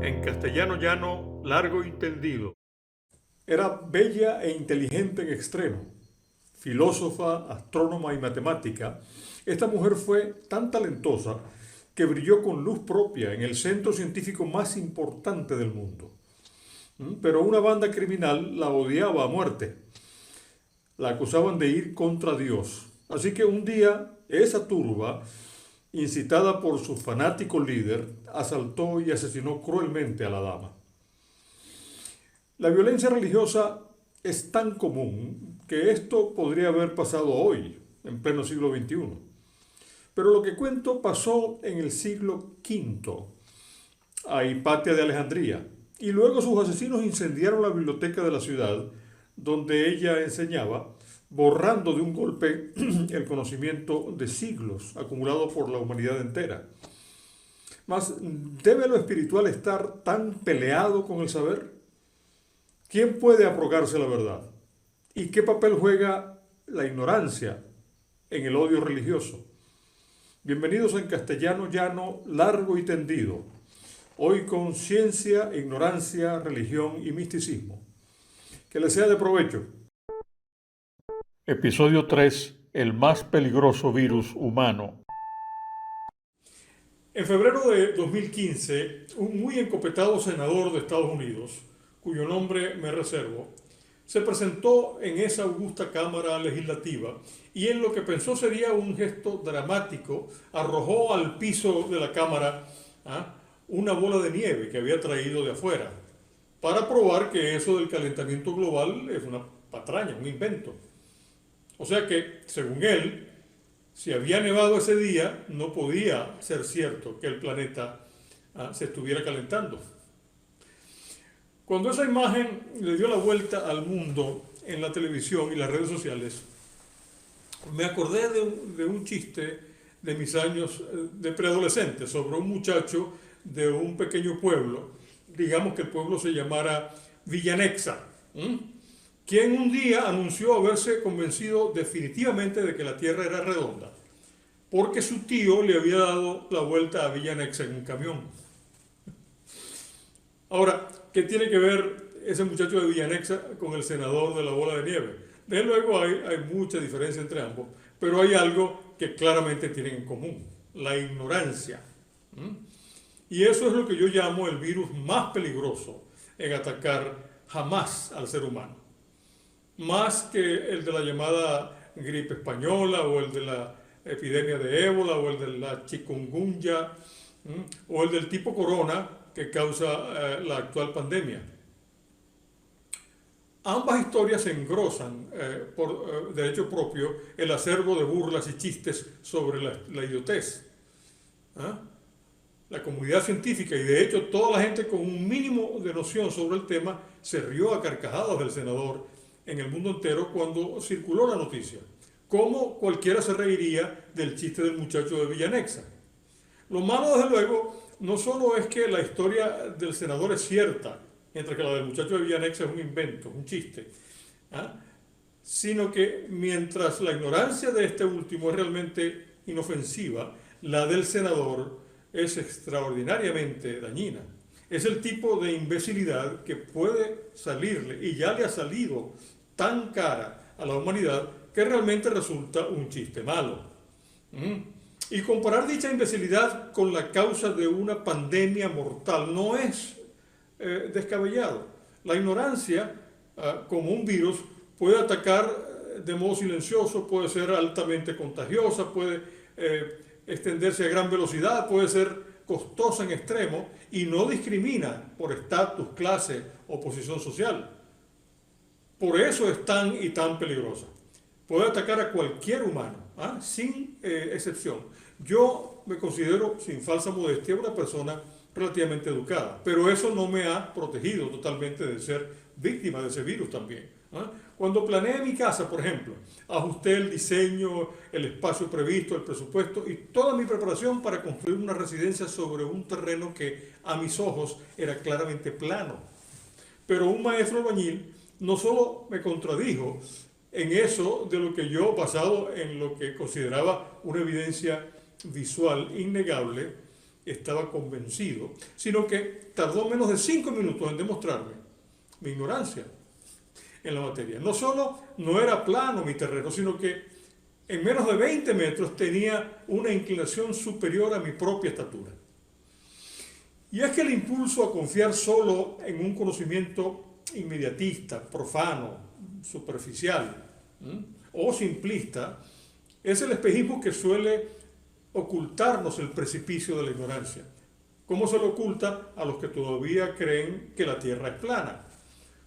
en castellano llano, largo y tendido. Era bella e inteligente en extremo, filósofa, astrónoma y matemática. Esta mujer fue tan talentosa que brilló con luz propia en el centro científico más importante del mundo. Pero una banda criminal la odiaba a muerte. La acusaban de ir contra Dios. Así que un día esa turba, incitada por su fanático líder, asaltó y asesinó cruelmente a la dama. La violencia religiosa es tan común que esto podría haber pasado hoy, en pleno siglo XXI. Pero lo que cuento pasó en el siglo V, a Hipatia de Alejandría, y luego sus asesinos incendiaron la biblioteca de la ciudad donde ella enseñaba, borrando de un golpe el conocimiento de siglos acumulado por la humanidad entera. Mas, ¿debe lo espiritual estar tan peleado con el saber? ¿Quién puede aprogarse la verdad? ¿Y qué papel juega la ignorancia en el odio religioso? Bienvenidos en castellano llano, largo y tendido. Hoy con ciencia, ignorancia, religión y misticismo. Que les sea de provecho. Episodio 3. El más peligroso virus humano. En febrero de 2015, un muy encopetado senador de Estados Unidos, cuyo nombre me reservo, se presentó en esa augusta Cámara Legislativa y en lo que pensó sería un gesto dramático, arrojó al piso de la Cámara una bola de nieve que había traído de afuera, para probar que eso del calentamiento global es una patraña, un invento. O sea que, según él, si había nevado ese día, no podía ser cierto que el planeta se estuviera calentando. Cuando esa imagen le dio la vuelta al mundo en la televisión y las redes sociales, me acordé de un chiste de mis años de preadolescente sobre un muchacho de un pequeño pueblo, digamos que el pueblo se llamara Villanexa, quien un día anunció haberse convencido definitivamente de que la Tierra era redonda, porque su tío le había dado la vuelta a Villanexa en un camión. Ahora, ¿qué tiene que ver ese muchacho de Villanexa con el senador de la bola de nieve? Desde luego hay mucha diferencia entre ambos, pero hay algo que claramente tienen en común: la ignorancia. Y eso es lo que yo llamo el virus más peligroso en atacar jamás al ser humano. Más que el de la llamada gripe española o el de la epidemia de ébola o el de la chikungunya o el del tipo corona que causa la actual pandemia. Ambas historias engrosan por derecho propio el acervo de burlas y chistes sobre la idiotez. La comunidad científica y de hecho toda la gente con un mínimo de noción sobre el tema se rió a carcajadas del senador en el mundo entero cuando circuló la noticia, como cualquiera se reiría del chiste del muchacho de Villanexa. Lo malo, desde luego, no solo es que la historia del senador es cierta, mientras que la del muchacho de Villanexa es un invento, un chiste, sino que mientras la ignorancia de este último es realmente inofensiva, la del senador es extraordinariamente dañina. Es el tipo de imbecilidad que puede salirle, y ya le ha salido tan cara a la humanidad, que realmente resulta un chiste malo. Y comparar dicha imbecilidad con la causa de una pandemia mortal no es descabellado. La ignorancia, como un virus, puede atacar de modo silencioso, puede ser altamente contagiosa, puede extenderse a gran velocidad, puede ser costosa en extremo y no discrimina por estatus, clase o posición social. Por eso es tan y tan peligrosa. Puede atacar a cualquier humano, sin excepción. Yo me considero, sin falsa modestia, una persona relativamente educada, pero eso no me ha protegido totalmente de ser víctima de ese virus también. Cuando planeé mi casa, por ejemplo, ajusté el diseño, el espacio previsto, el presupuesto y toda mi preparación para construir una residencia sobre un terreno que a mis ojos era claramente plano. Pero un maestro albañil no solo me contradijo en eso de lo que yo, basado en lo que consideraba una evidencia visual innegable, estaba convencido, sino que tardó menos de 5 minutos en demostrarme mi ignorancia en la materia. No solo no era plano mi terreno, sino que en menos de 20 metros tenía una inclinación superior a mi propia estatura. Y es que el impulso a confiar solo en un conocimiento inmediatista, profano, superficial o simplista es el espejismo que suele ocultarnos el precipicio de la ignorancia. ¿Cómo se lo oculta a los que todavía creen que la Tierra es plana?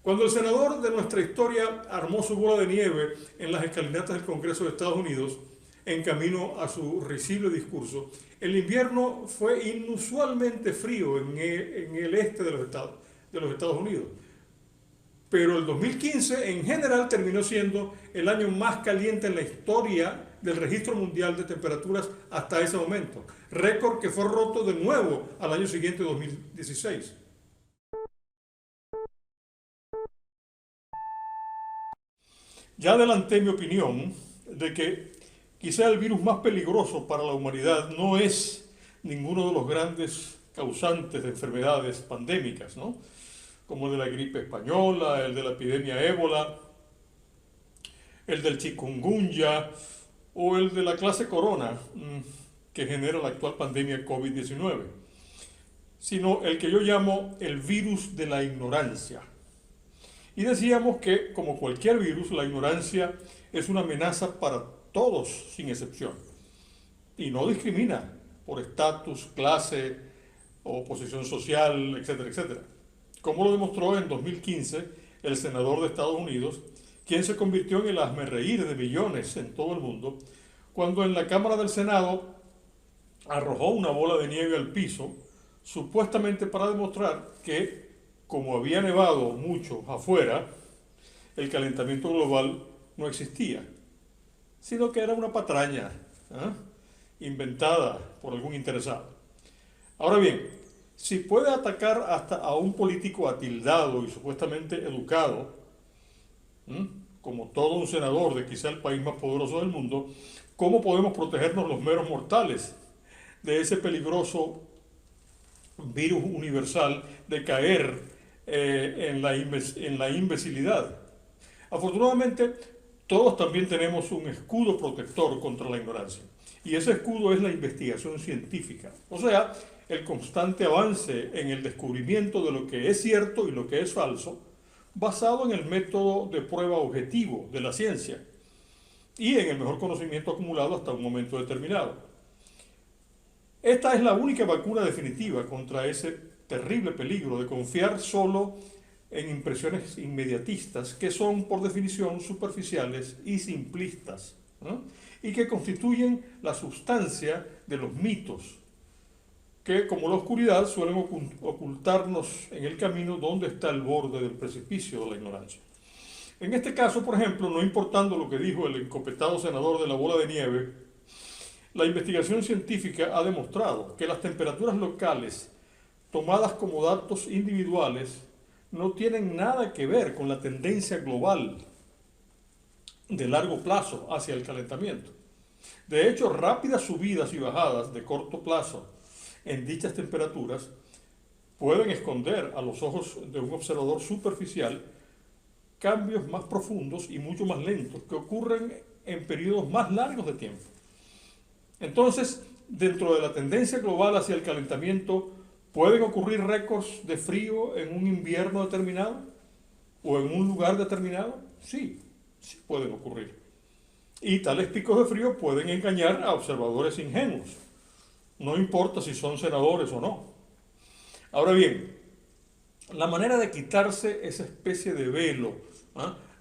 Cuando el senador de nuestra historia armó su bola de nieve en las escalinatas del Congreso de Estados Unidos, en camino a su risible discurso, el invierno fue inusualmente frío en el este de los Estados Unidos. Pero el 2015 en general terminó siendo el año más caliente en la historia del registro mundial de temperaturas hasta ese momento, récord que fue roto de nuevo al año siguiente, 2016. Ya adelanté mi opinión de que quizá el virus más peligroso para la humanidad no es ninguno de los grandes causantes de enfermedades pandémicas, ¿no? Como el de la gripe española, el de la epidemia ébola, el del chikungunya o el de la clase corona que genera la actual pandemia COVID-19, sino el que yo llamo el virus de la ignorancia. Y decíamos que, como cualquier virus, la ignorancia es una amenaza para todos, sin excepción, y no discrimina por estatus, clase o posición social, etcétera, etcétera. Como lo demostró en 2015 el senador de Estados Unidos, quien se convirtió en el hazmerreír de millones en todo el mundo, cuando en la Cámara del Senado arrojó una bola de nieve al piso, supuestamente para demostrar que, como había nevado mucho afuera, el calentamiento global no existía, sino que era una patraña inventada por algún interesado. Ahora bien, si puede atacar hasta a un político atildado y supuestamente educado, como todo un senador de quizá el país más poderoso del mundo, ¿cómo podemos protegernos los meros mortales de ese peligroso virus universal de caer en la imbecilidad? Afortunadamente, todos también tenemos un escudo protector contra la ignorancia. Y ese escudo es la investigación científica. O sea, el constante avance en el descubrimiento de lo que es cierto y lo que es falso, basado en el método de prueba objetivo de la ciencia y en el mejor conocimiento acumulado hasta un momento determinado. Esta es la única vacuna definitiva contra ese terrible peligro de confiar solo en impresiones inmediatistas que son, por definición, superficiales y simplistas, ¿no? Y que constituyen la sustancia de los mitos, que, como la oscuridad, suelen ocultarnos en el camino donde está el borde del precipicio de la ignorancia. En este caso, por ejemplo, no importando lo que dijo el encopetado senador de la bola de nieve, la investigación científica ha demostrado que las temperaturas locales, tomadas como datos individuales, no tienen nada que ver con la tendencia global de largo plazo hacia el calentamiento. De hecho, rápidas subidas y bajadas de corto plazo en dichas temperaturas pueden esconder a los ojos de un observador superficial cambios más profundos y mucho más lentos que ocurren en periodos más largos de tiempo. Entonces, dentro de la tendencia global hacia el calentamiento, ¿pueden ocurrir récords de frío en un invierno determinado o en un lugar determinado? Sí, sí pueden ocurrir. Y tales picos de frío pueden engañar a observadores ingenuos. No importa si son senadores o no. Ahora bien, la manera de quitarse esa especie de velo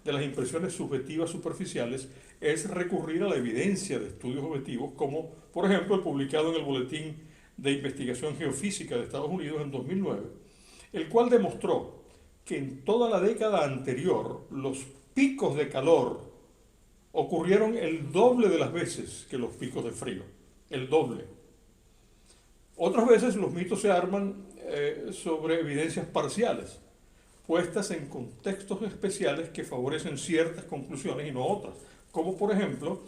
de las impresiones subjetivas superficiales es recurrir a la evidencia de estudios objetivos, como por ejemplo el publicado en el Boletín de Investigación Geofísica de Estados Unidos en 2009, el cual demostró que en toda la década anterior los picos de calor ocurrieron el doble de las veces que los picos de frío, el doble. Otras veces los mitos se arman sobre evidencias parciales, puestas en contextos especiales que favorecen ciertas conclusiones y no otras, como por ejemplo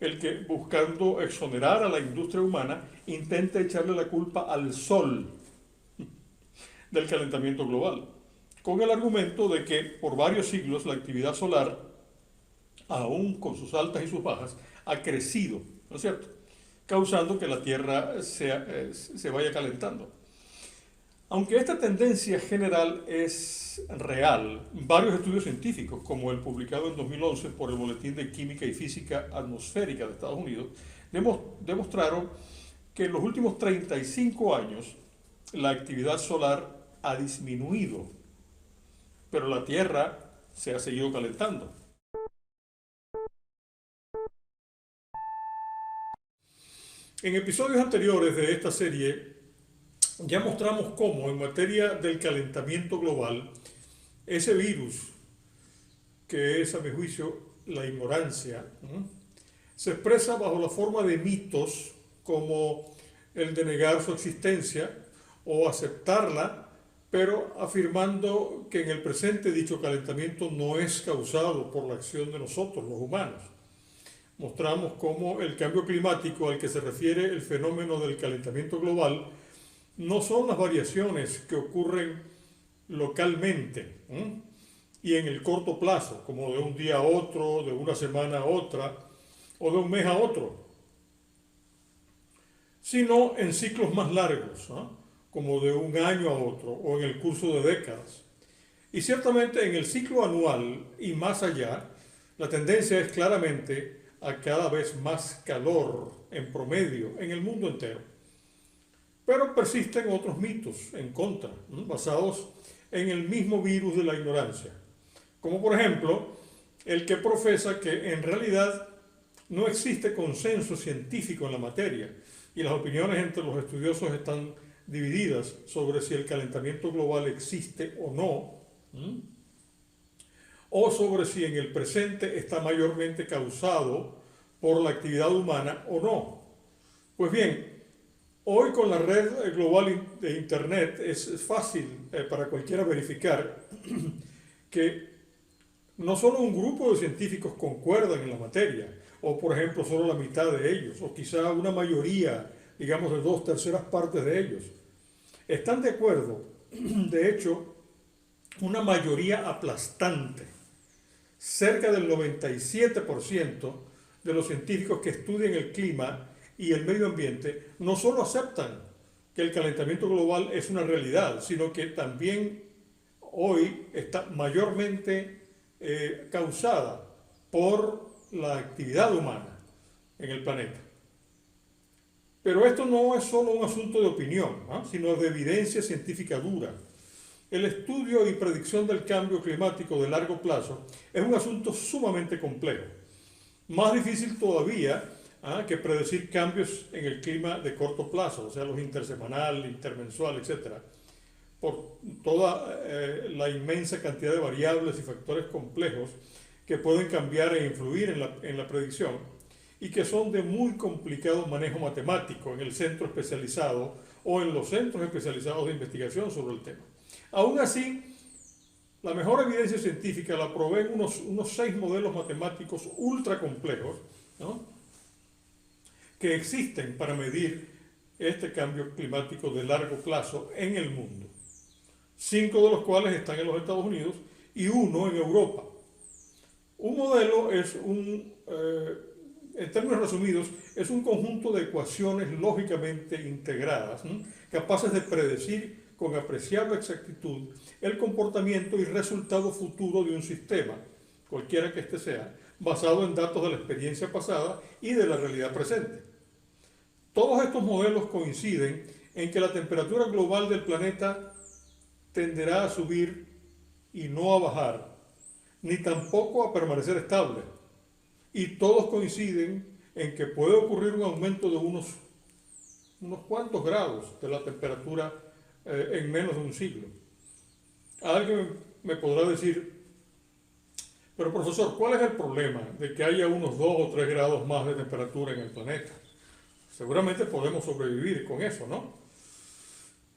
el que, buscando exonerar a la industria humana, intenta echarle la culpa al sol del calentamiento global, con el argumento de que por varios siglos la actividad solar, aún con sus altas y sus bajas, ha crecido, ¿no es cierto?, causando que la Tierra se vaya calentando. Aunque esta tendencia general es real, varios estudios científicos, como el publicado en 2011 por el Boletín de Química y Física Atmosférica de Estados Unidos, demostraron que en los últimos 35 años la actividad solar ha disminuido, pero la Tierra se ha seguido calentando. En episodios anteriores de esta serie ya mostramos cómo en materia del calentamiento global, ese virus, que es a mi juicio la ignorancia, se expresa bajo la forma de mitos como el de negar su existencia o aceptarla, pero afirmando que en el presente dicho calentamiento no es causado por la acción de nosotros, los humanos. Mostramos cómo el cambio climático al que se refiere el fenómeno del calentamiento global no son las variaciones que ocurren localmente y en el corto plazo, como de un día a otro, de una semana a otra o de un mes a otro, sino en ciclos más largos, como de un año a otro o en el curso de décadas. Y ciertamente en el ciclo anual y más allá, la tendencia es claramente a cada vez más calor en promedio en el mundo entero. Pero persisten otros mitos en contra, basados en el mismo virus de la ignorancia, como por ejemplo el que profesa que en realidad no existe consenso científico en la materia y las opiniones entre los estudiosos están divididas sobre si el calentamiento global existe o no, o sobre si en el presente está mayormente causado por la actividad humana o no. Pues bien, hoy con la red global de Internet es fácil para cualquiera verificar que no solo un grupo de científicos concuerdan en la materia, o por ejemplo solo la mitad de ellos, o quizá una mayoría, digamos de 2/3 partes de ellos. Están de acuerdo, de hecho, una mayoría aplastante. Cerca del 97% de los científicos que estudian el clima y el medio ambiente no solo aceptan que el calentamiento global es una realidad, sino que también hoy está mayormente causada por la actividad humana en el planeta. Pero esto no es solo un asunto de opinión, sino de evidencia científica dura. El estudio y predicción del cambio climático de largo plazo es un asunto sumamente complejo. Más difícil todavía que predecir cambios en el clima de corto plazo, o sea, los intersemanal, intermensual, etc., por toda la inmensa cantidad de variables y factores complejos que pueden cambiar e influir en la predicción y que son de muy complicado manejo matemático en el centro especializado o en los centros especializados de investigación sobre el tema. Aún así, la mejor evidencia científica la proveen unos 6 modelos matemáticos ultra complejos, que existen para medir este cambio climático de largo plazo en el mundo. 5 de los cuales están en los Estados Unidos y 1 en Europa. Un modelo es en términos resumidos, es un conjunto de ecuaciones lógicamente integradas, capaces de predecir con apreciable exactitud el comportamiento y resultado futuro de un sistema, cualquiera que éste sea, basado en datos de la experiencia pasada y de la realidad presente. Todos estos modelos coinciden en que la temperatura global del planeta tenderá a subir y no a bajar, ni tampoco a permanecer estable. Y todos coinciden en que puede ocurrir un aumento de unos cuantos grados de la temperatura en menos de un siglo. Alguien me podrá decir, pero profesor, ¿cuál es el problema de que haya unos 2 o 3 grados más de temperatura en el planeta? Seguramente podemos sobrevivir con eso, ¿no?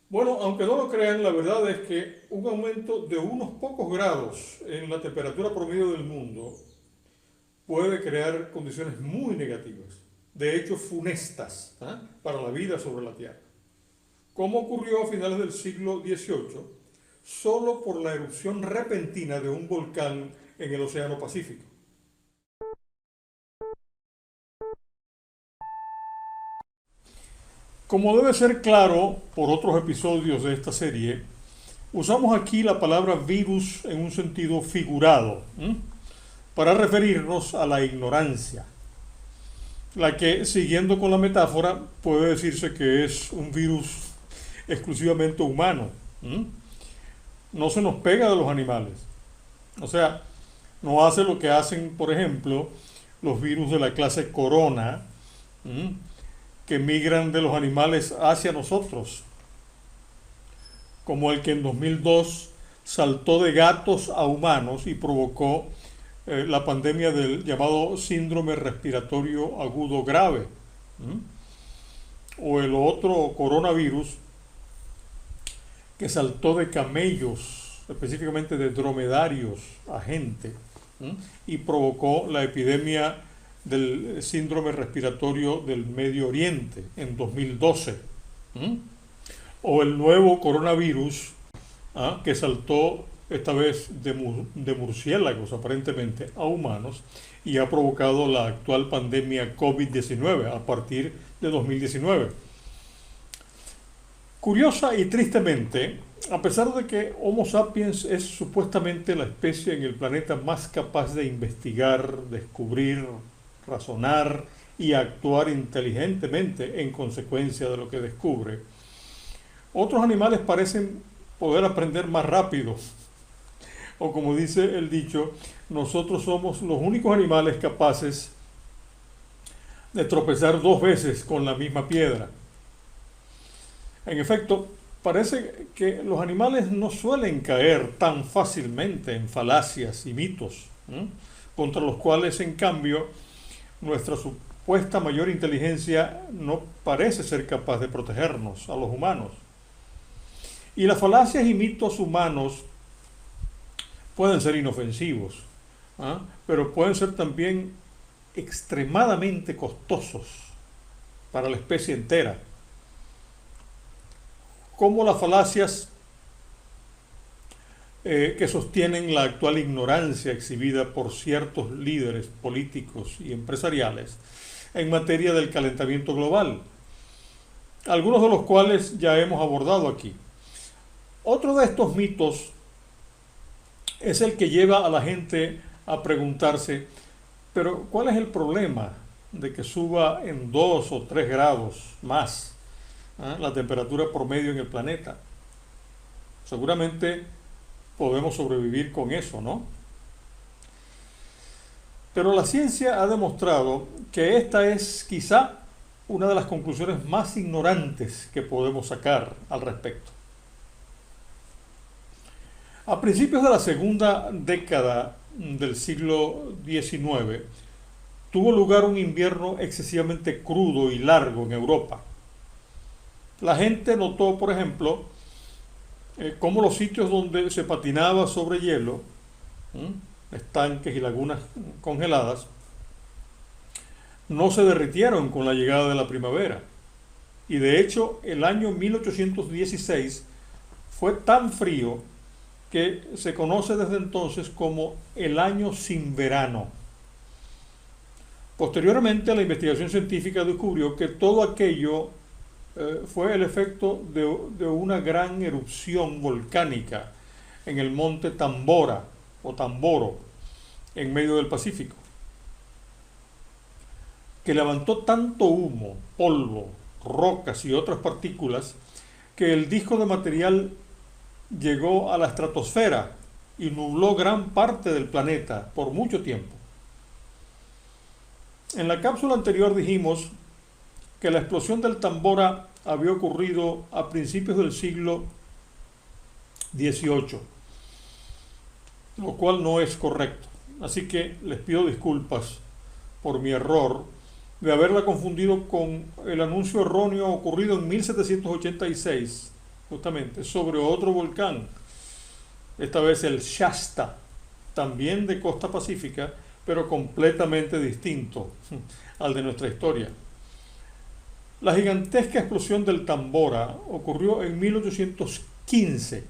Bueno, aunque no lo crean, la verdad es que un aumento de unos pocos grados en la temperatura promedio del mundo puede crear condiciones muy negativas, de hecho funestas, para la vida sobre la Tierra, como ocurrió a finales del siglo XVIII, solo por la erupción repentina de un volcán en el Océano Pacífico. Como debe ser claro por otros episodios de esta serie, usamos aquí la palabra virus en un sentido figurado, para referirnos a la ignorancia, la que, siguiendo con la metáfora, puede decirse que es un virus exclusivamente humano. No se nos pega de los animales. O sea, no hace lo que hacen, por ejemplo, los virus de la clase corona, que migran de los animales hacia nosotros, como el que en 2002 saltó de gatos a humanos y provocó la pandemia del llamado síndrome respiratorio agudo grave, o el otro coronavirus que saltó de camellos, específicamente de dromedarios a gente, y provocó la epidemia del síndrome respiratorio del Medio Oriente en 2012, o el nuevo coronavirus que saltó esta vez de murciélagos aparentemente a humanos y ha provocado la actual pandemia COVID-19 a partir de 2019. Curiosa y tristemente, a pesar de que Homo sapiens es supuestamente la especie en el planeta más capaz de investigar, descubrir, razonar y actuar inteligentemente en consecuencia de lo que descubre, otros animales parecen poder aprender más rápido. O como dice el dicho, nosotros somos los únicos animales capaces de tropezar 2 veces con la misma piedra. En efecto, parece que los animales no suelen caer tan fácilmente en falacias y mitos, contra los cuales, en cambio, nuestra supuesta mayor inteligencia no parece ser capaz de protegernos a los humanos. Y las falacias y mitos humanos pueden ser inofensivos, pero pueden ser también extremadamente costosos para la especie entera, como las falacias que sostienen la actual ignorancia exhibida por ciertos líderes políticos y empresariales en materia del calentamiento global, algunos de los cuales ya hemos abordado aquí. Otro de estos mitos es el que lleva a la gente a preguntarse, pero ¿cuál es el problema de que suba en 2 o 3 grados más la temperatura promedio en el planeta? Seguramente podemos sobrevivir con eso, ¿no? Pero la ciencia ha demostrado que esta es quizá una de las conclusiones más ignorantes que podemos sacar al respecto. A principios de la segunda década del siglo XIX, tuvo lugar un invierno excesivamente crudo y largo en Europa. La gente notó, por ejemplo, cómo los sitios donde se patinaba sobre hielo, estanques y lagunas congeladas, no se derritieron con la llegada de la primavera. Y de hecho, el año 1816 fue tan frío que se conoce desde entonces como el año sin verano. Posteriormente, la investigación científica descubrió que todo aquello fue el efecto de una gran erupción volcánica en el monte Tambora o Tamboro, en medio del Pacífico, que levantó tanto humo, polvo, rocas y otras partículas que el disco de material llegó a la estratosfera y nubló gran parte del planeta por mucho tiempo. En la cápsula anterior dijimos que la explosión del Tambora había ocurrido a principios del siglo XVIII, lo cual no es correcto. Así que les pido disculpas por mi error de haberla confundido con el anuncio erróneo ocurrido en 1786, justamente, sobre otro volcán, esta vez el Shasta, también de costa pacífica, pero completamente distinto al de nuestra historia. La gigantesca explosión del Tambora ocurrió en 1815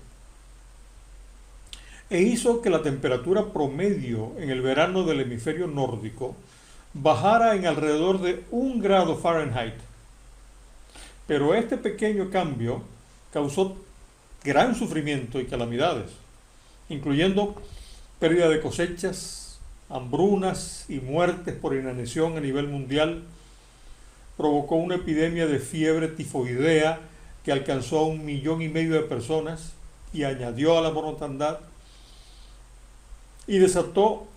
e hizo que la temperatura promedio en el verano del hemisferio nórdico bajara en alrededor de 1 grado Fahrenheit. Pero este pequeño cambio causó gran sufrimiento y calamidades, incluyendo pérdida de cosechas, hambrunas y muertes por inanición a nivel mundial. Provocó una epidemia de fiebre tifoidea que alcanzó a 1,5 millones de personas y añadió a la mortandad, y desató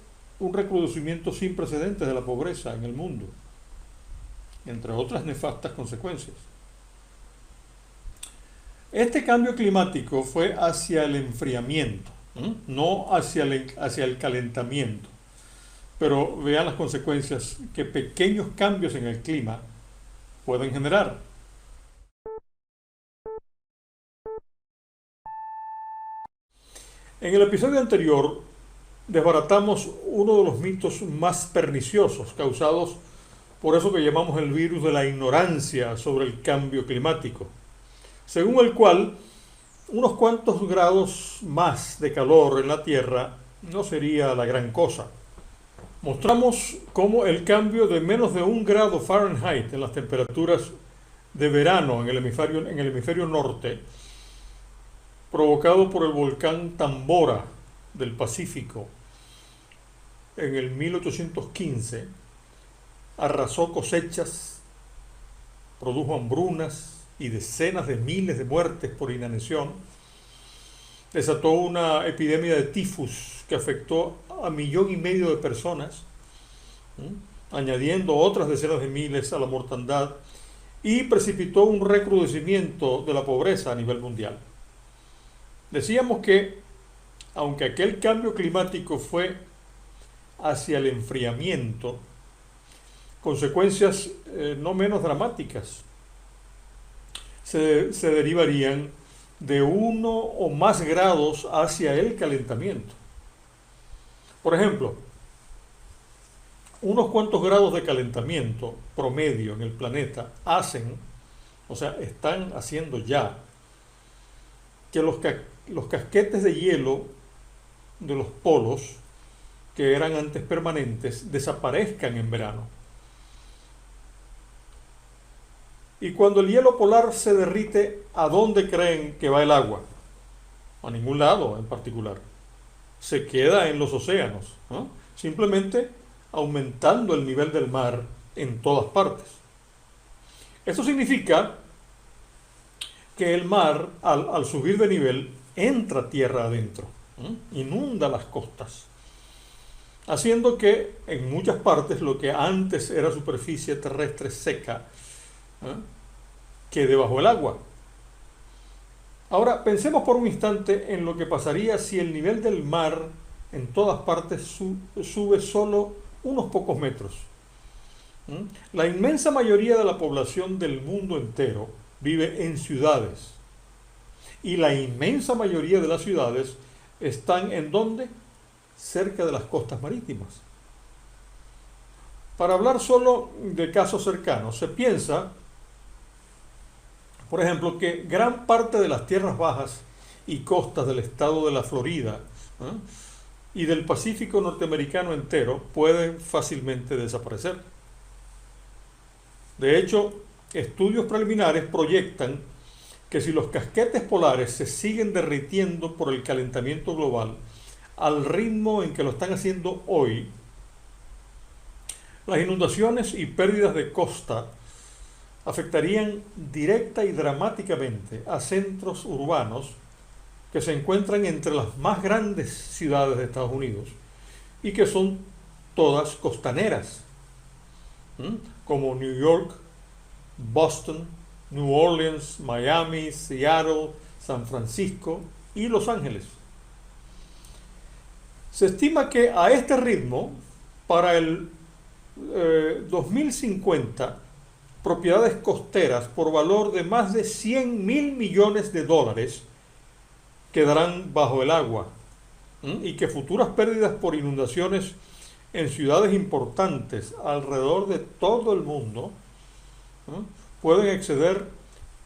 un recrudecimiento sin precedentes de la pobreza en el mundo, entre otras nefastas consecuencias. Este cambio climático fue hacia el enfriamiento, no hacia el calentamiento. Pero vean las consecuencias que pequeños cambios en el clima pueden generar. En el episodio anterior desbaratamos uno de los mitos más perniciosos causados por eso que llamamos el virus de la ignorancia sobre el cambio climático, según el cual unos cuantos grados más de calor en la Tierra no sería la gran cosa. Mostramos cómo el cambio de menos de 1 grado Fahrenheit en las temperaturas de verano en el hemisferio norte, provocado por el volcán Tambora del Pacífico en el 1815, arrasó cosechas, produjo hambrunas y decenas de miles de muertes por inanición, desató una epidemia de tifus que afectó a 1,5 millones de personas, añadiendo otras decenas de miles a la mortandad, y precipitó un recrudecimiento de la pobreza a nivel mundial. Decíamos que, aunque aquel cambio climático fue hacia el enfriamiento, consecuencias no menos dramáticas se derivarían de 1 o más grados hacia el calentamiento. Por ejemplo, unos cuantos grados de calentamiento promedio en el planeta están haciendo ya que los casquetes de hielo de los polos, que eran antes permanentes, desaparezcan en verano. Y cuando el hielo polar se derrite, ¿a dónde creen que va el agua? A ningún lado en particular. Se queda en los océanos, ¿no? Simplemente aumentando el nivel del mar en todas partes. Esto significa que el mar, al subir de nivel, entra tierra adentro, inunda las costas, haciendo que en muchas partes lo que antes era superficie terrestre seca quede bajo el agua. Ahora pensemos por un instante en lo que pasaría si el nivel del mar en todas partes sube solo unos pocos metros. La inmensa mayoría de la población del mundo entero vive en ciudades, y la inmensa mayoría de las ciudades están ¿en dónde? Cerca de las costas marítimas. Para hablar solo de casos cercanos, se piensa, por ejemplo, que gran parte de las tierras bajas y costas del estado de la Florida y del Pacífico norteamericano entero pueden fácilmente desaparecer. De hecho, estudios preliminares proyectan que si los casquetes polares se siguen derritiendo por el calentamiento global al ritmo en que lo están haciendo hoy, las inundaciones y pérdidas de costa afectarían directa y dramáticamente a centros urbanos que se encuentran entre las más grandes ciudades de Estados Unidos y que son todas costaneras, como New York, Boston, New Orleans, Miami, Seattle, San Francisco y Los Ángeles. Se estima que a este ritmo, para el 2050, propiedades costeras por valor de más de 100,000 millones de dólares quedarán bajo el agua, y que futuras pérdidas por inundaciones en ciudades importantes alrededor de todo el mundo, ¿no?, pueden exceder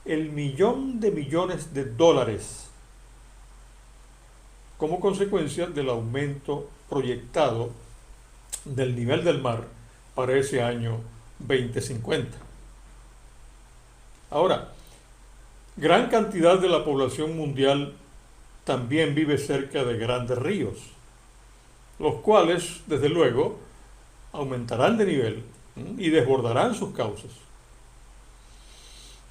el millón de millones de dólares como consecuencia del aumento proyectado del nivel del mar para ese año 2050. Ahora, gran cantidad de la población mundial también vive cerca de grandes ríos, los cuales, desde luego, aumentarán de nivel y desbordarán sus cauces.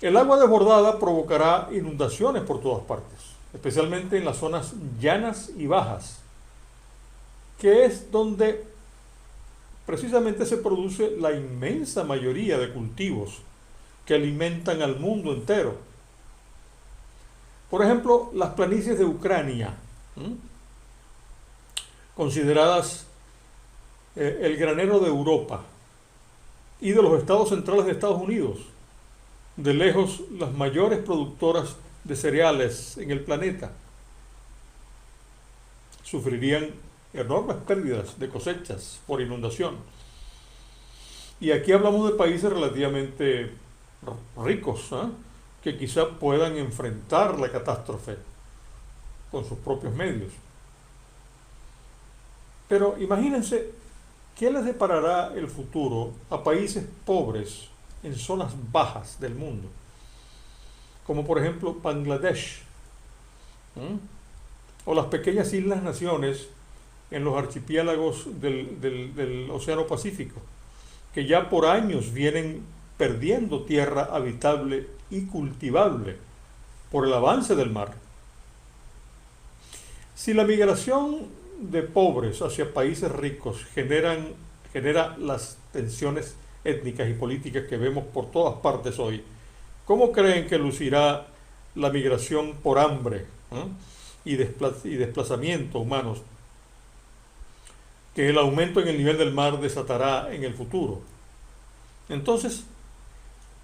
El agua desbordada provocará inundaciones por todas partes, especialmente en las zonas llanas y bajas, que es donde precisamente se produce la inmensa mayoría de cultivos que alimentan al mundo entero. Por ejemplo, las planicies de Ucrania, consideradas el granero de Europa y de los estados centrales de Estados Unidos, de lejos las mayores productoras de cereales en el planeta, sufrirían enormes pérdidas de cosechas por inundación. Y aquí hablamos de países relativamente ricos, que quizá puedan enfrentar la catástrofe con sus propios medios. Pero imagínense qué les deparará el futuro a países pobres en zonas bajas del mundo, como por ejemplo Bangladesh, o las pequeñas islas-naciones en los archipiélagos del Océano Pacífico, que ya por años vienen perdiendo tierra habitable y cultivable por el avance del mar. Si la migración de pobres hacia países ricos genera las tensiones étnicas y políticas que vemos por todas partes hoy, ¿cómo creen que lucirá la migración por hambre y desplazamiento humanos que el aumento en el nivel del mar desatará en el futuro? Entonces,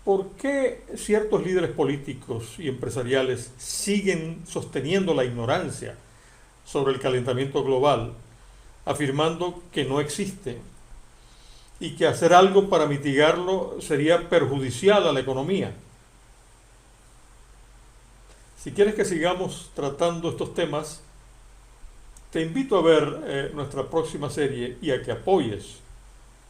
¿por qué ciertos líderes políticos y empresariales siguen sosteniendo la ignorancia sobre el calentamiento global, afirmando que no existe y que hacer algo para mitigarlo sería perjudicial a la economía? Si quieres que sigamos tratando estos temas, te invito a ver nuestra próxima serie y a que apoyes,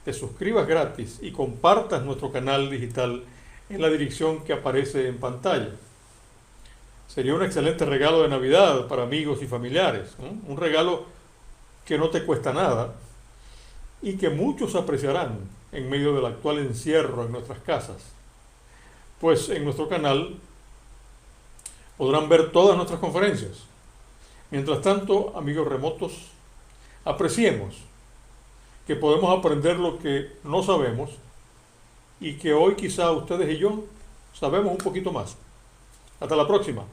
te suscribas gratis y compartas nuestro canal digital en la dirección que aparece en pantalla. Sería un excelente regalo de Navidad para amigos y familiares, un regalo que no te cuesta nada y que muchos apreciarán en medio del actual encierro en nuestras casas. Pues en nuestro canal podrán ver todas nuestras conferencias. Mientras tanto, amigos remotos, apreciemos que podemos aprender lo que no sabemos y que hoy quizá ustedes y yo sabemos un poquito más. Hasta la próxima.